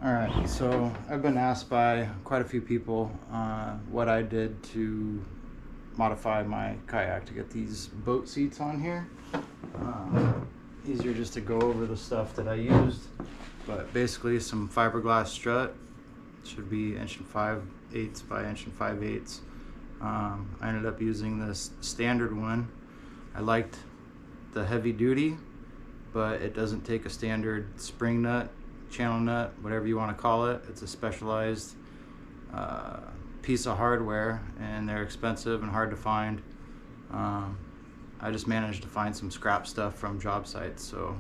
Alright, so I've been asked by quite a few people what I did to modify my kayak to get these boat seats on here. Easier just to go over the stuff that I used, but basically some fiberglass strut. Should be 1.5" by 1.5". I ended up using this standard one. I liked the heavy duty, but it doesn't take a standard spring nut, channel nut, whatever you want to call it. It's a specialized piece of hardware, and they're expensive and hard to find. I just managed to find some scrap stuff from job sites, so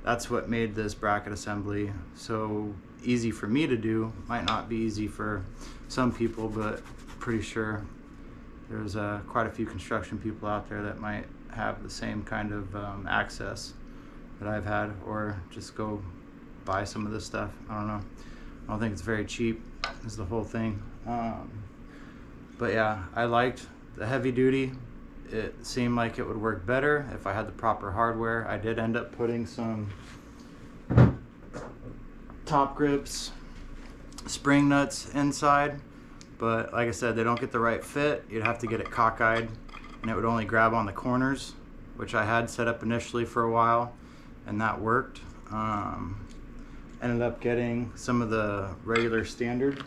that's what made this bracket assembly so easy for me to do. Might not be easy for some people, but pretty sure there's quite a few construction people out there that might have the same kind of access that I've had, or just go buy some of this stuff. I don't know. I don't think it's very cheap is the whole thing. But yeah, I liked the heavy duty. It seemed like it would work better if I had the proper hardware. I did end up putting some top grips, spring nuts inside, but like I said, they don't get the right fit. You'd have to get it cockeyed, and it would only grab on the corners, which I had set up initially for a while, and that worked. Ended up getting some of the regular standard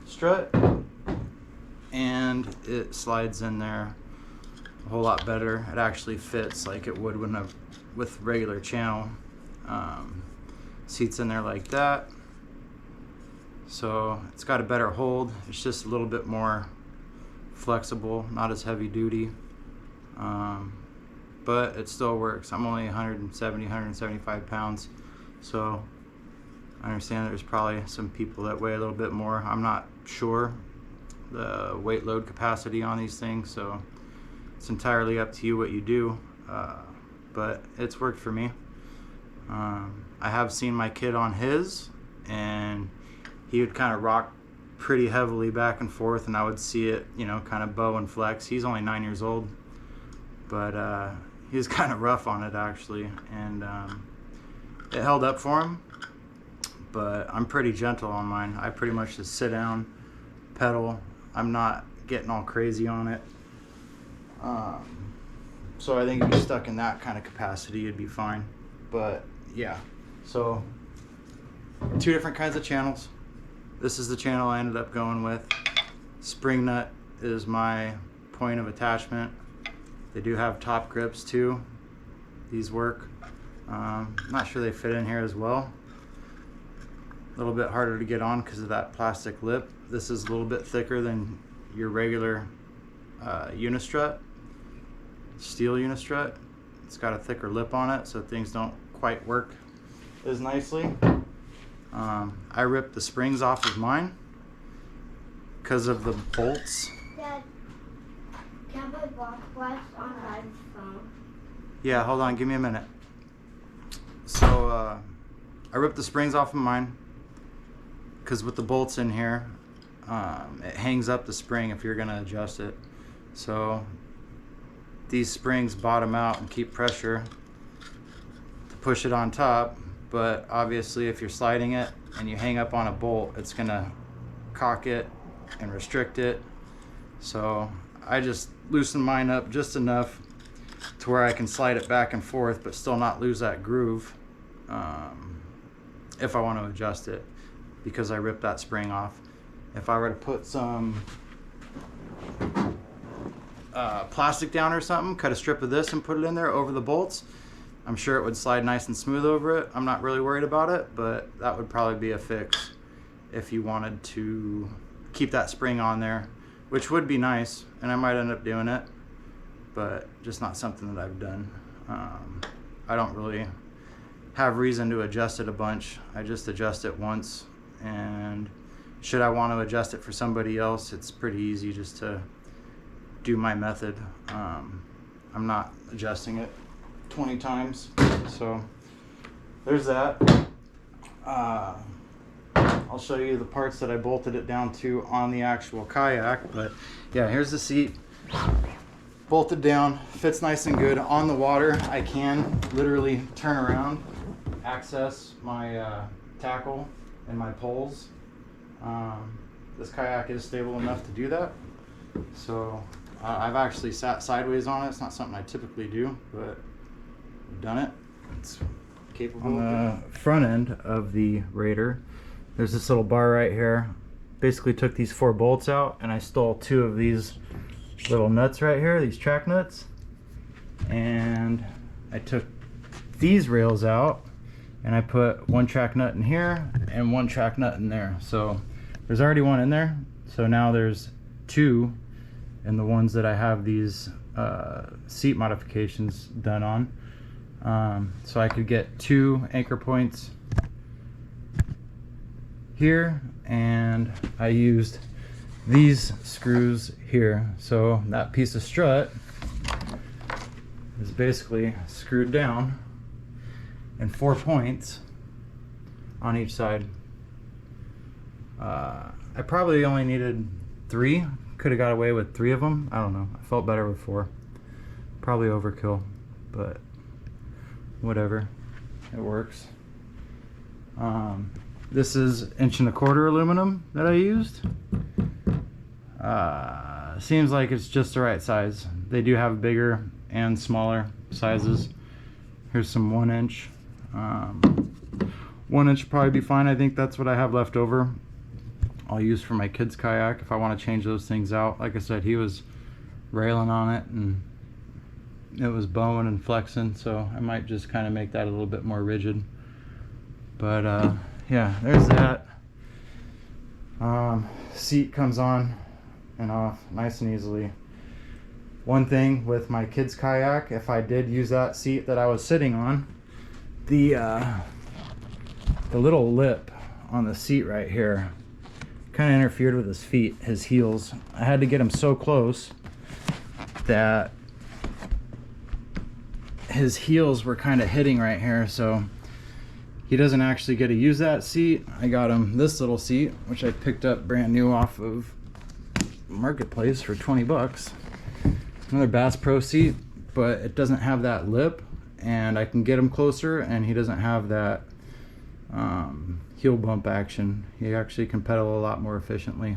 strut, and it slides in there a whole lot better. It actually fits like it would with regular channel. Seats in there like that, so it's got a better hold. It's just a little bit more flexible, not as heavy duty, but it still works. I'm only 175 pounds, so I understand there's probably some people that weigh a little bit more. I'm not sure the weight load capacity on these things, so it's entirely up to you what you do, but it's worked for me. I have seen my kid on his, and he would kind of rock pretty heavily back and forth, and I would see it, you know, kind of bow and flex. He's only 9 years old, but he was kind of rough on it actually, and it held up for him. But I'm pretty gentle on mine. I pretty much just sit down, pedal. I'm not getting all crazy on it. So I think if you're stuck in that kind of capacity, you'd be fine. But yeah, so 2 different kinds of channels. This is the channel I ended up going with. Spring nut is my point of attachment. They do have top grips too. These work. Not sure they fit in here as well. A little bit harder to get on because of that plastic lip. This is a little bit thicker than your regular unistrut, steel unistrut. It's got a thicker lip on it, so things don't quite work as nicely. I ripped the springs off of mine because of the bolts. Dad, can I put block flash on Dad's phone? Yeah, hold on, give me a minute. So I ripped the springs off of mine because with the bolts in here, it hangs up the spring if you're gonna adjust it. So these springs bottom out and keep pressure to push it on top, but obviously if you're sliding it and you hang up on a bolt, it's gonna cock it and restrict it. So I just loosened mine up just enough to where I can slide it back and forth but still not lose that groove if I want to adjust it, because I ripped that spring off. If I were to put some plastic down or something, cut a strip of this and put it in there over the bolts, I'm sure it would slide nice and smooth over it. I'm not really worried about it, but that would probably be a fix if you wanted to keep that spring on there, which would be nice, and I might end up doing it, but just not something that I've done. I don't really have reason to adjust it a bunch. I just adjust it once, and should I want to adjust it for somebody else, it's pretty easy just to do my method. I'm not adjusting it 20 times, so there's that. I'll show you the parts that I bolted it down to on the actual kayak, but yeah, here's the seat. Bolted down, fits nice and good on the water. I can literally turn around, access my tackle and my poles. This kayak is stable enough to do that. So I've actually sat sideways on it. It's not something I typically do, but I've done it. It's capable. On the front end of the Raider, there's this little bar right here. Basically took these 4 bolts out, and I stole 2 of these little nuts right here, these track nuts. And I took these rails out, and I put 1 track nut in here and 1 track nut in there. So there's already 1 in there. So now there's 2 in the ones that I have these seat modifications done on. So I could get 2 anchor points here, and I used these screws here. So that piece of strut is basically screwed down, and 4 points on each side. I probably only needed 3. Could have got away with 3 of them. I don't know. I felt better with 4. Probably overkill, but whatever. It works. This is 1.25" aluminum that I used. Seems like it's just the right size. They do have bigger and smaller sizes. Here's some 1 inch. 1 inch would probably be fine. I think that's what I have left over. I'll use for my kid's kayak if I want to change those things out. Like I said, he was railing on it and it was bowing and flexing, so I might just kind of make that a little bit more rigid. But yeah, there's that. Seat comes on and off nice and easily. One thing with my kids kayak, if I did use that seat that I was sitting on, the little lip on the seat right here kind of interfered with his feet, his heels. I had to get him so close that his heels were kind of hitting right here, so he doesn't actually get to use that seat. I got him this little seat, which I picked up brand new off of Marketplace for 20 bucks. Another Bass Pro seat, but it doesn't have that lip, and I can get him closer, and he doesn't have that heel bump action. He actually can pedal a lot more efficiently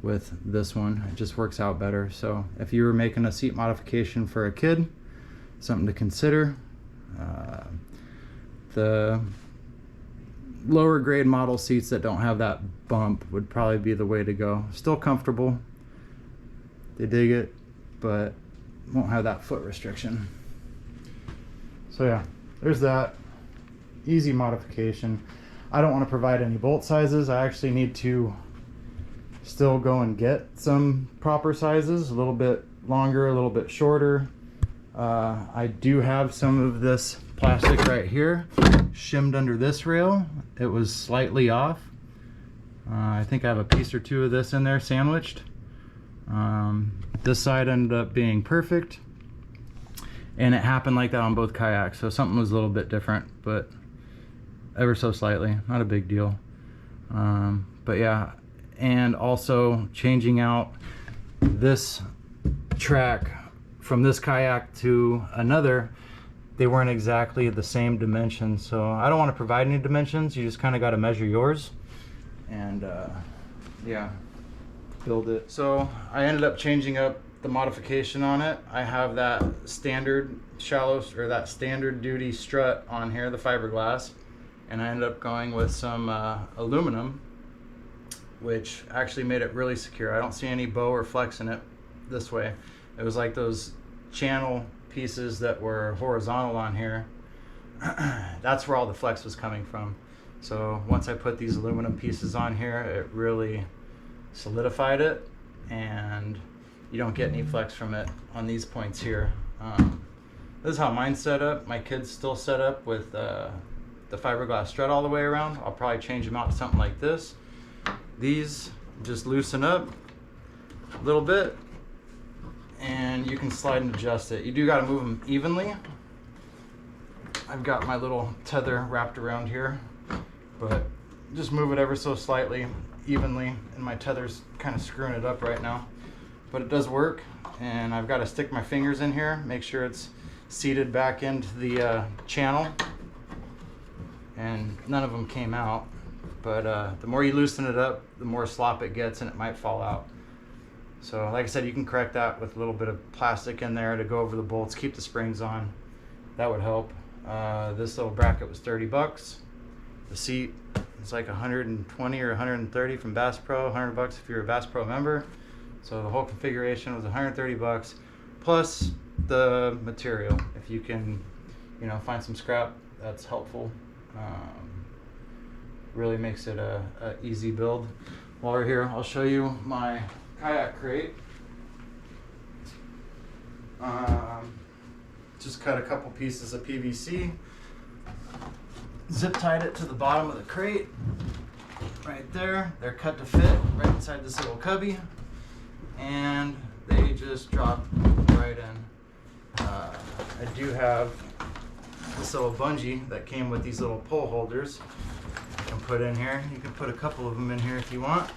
with this one. It just works out better. So if you were making a seat modification for a kid, something to consider. The lower grade model seats that don't have that bump would probably be the way to go. Still comfortable, they dig it, but won't have that foot restriction. So yeah, there's that. Easy modification. I don't want to provide any bolt sizes. I actually need to still go and get some proper sizes, a little bit longer, a little bit shorter. I do have some of this plastic right here shimmed under this rail. It was slightly off. I think I have a piece or 2 of this in there sandwiched. This side ended up being perfect, and it happened like that on both kayaks, so something was a little bit different, but ever so slightly, not a big deal. But yeah, and also changing out this track from this kayak to another, they weren't exactly the same dimensions, so I don't want to provide any dimensions. You just kind of got to measure yours and yeah, build it. So I ended up changing up the modification on it. I have that standard shallow, or that standard duty strut on here, the fiberglass, and I ended up going with some aluminum, which actually made it really secure. I don't see any bow or flex in it this way. It was like those channel pieces that were horizontal on here. That's where all the flex was coming from. So once I put these aluminum pieces on here, it really solidified it, and you don't get any flex from it on these points here. This is how mine's set up. My kid's still set up with the fiberglass strut all the way around. I'll probably change them out to something like this. These just loosen up a little bit, and you can slide and adjust it. You do got to move them evenly. I've got my little tether wrapped around here, but just move it ever so slightly evenly, and my tether's kind of screwing it up right now, but it does work. And I've got to stick my fingers in here, make sure it's seated back into the channel, and none of them came out. but the more you loosen it up, the more slop it gets and it might fall out. So like I said, you can correct that with a little bit of plastic in there to go over the bolts, keep the springs on. That would help. This little bracket was 30 bucks. The seat is like 120 or 130 from Bass Pro, 100 bucks if you're a Bass Pro member. So the whole configuration was 130 bucks plus the material. If you can, you know, find some scrap, that's helpful. Really makes it a easy build. While we're here, I'll show you my kayak crate. Just cut a couple pieces of PVC, zip tied it to the bottom of the crate right there. They're cut to fit right inside this little cubby, and they just drop right in. I do have this little bungee that came with these little pole holders you can put in here. You can put a couple of them in here if you want,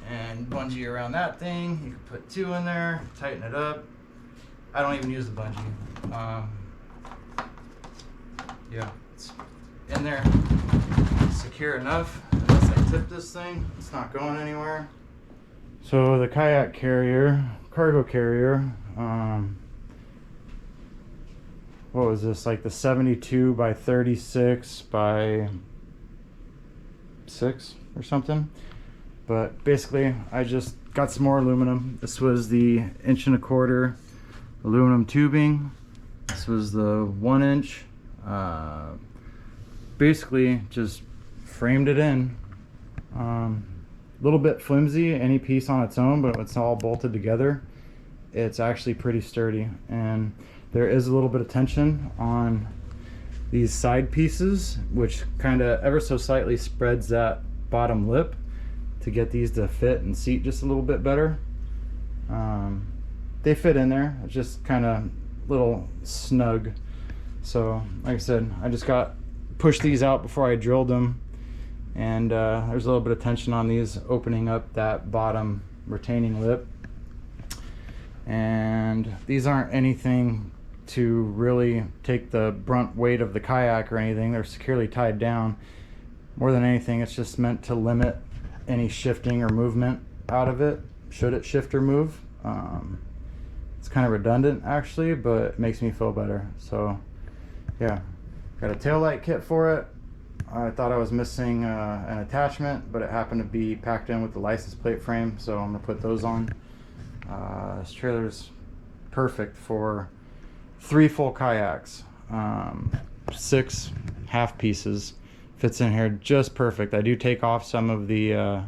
and bungee around that thing. You can put 2 in there, tighten it up. I don't even use the bungee. Yeah, it's in there secure enough. Unless I tip this thing, it's not going anywhere. So the kayak carrier, cargo carrier, what was this, like the 72 by 36 by 6 or something? But basically I just got some more aluminum. This was the 1.25" aluminum tubing. This was the 1 inch. Basically just framed it in. Little bit flimsy, any piece on its own, but it's all bolted together, it's actually pretty sturdy. And there is a little bit of tension on these side pieces, which kind of ever so slightly spreads that bottom lip to get these to fit and seat just a little bit better. They fit in there, it's just kind of little snug. So like I said, I just pushed these out before I drilled them, and there's a little bit of tension on these, opening up that bottom retaining lip. And these aren't anything to really take the brunt weight of the kayak or anything. They're securely tied down. More than anything, it's just meant to limit any shifting or movement out of it, should it shift or move. It's kind of redundant actually, but it makes me feel better. So yeah, got a tail light kit for it. I thought I was missing an attachment, but it happened to be packed in with the license plate frame, so I'm gonna put those on. This trailer's perfect for 3 full kayaks. 6 half pieces fits in here just perfect. I do take off some of the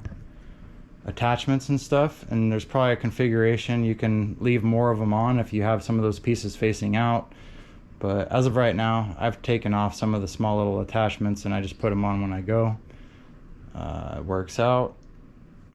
attachments and stuff, and there's probably a configuration you can leave more of them on if you have some of those pieces facing out. But as of right now, I've taken off some of the small little attachments and I just put them on when I go. It works out.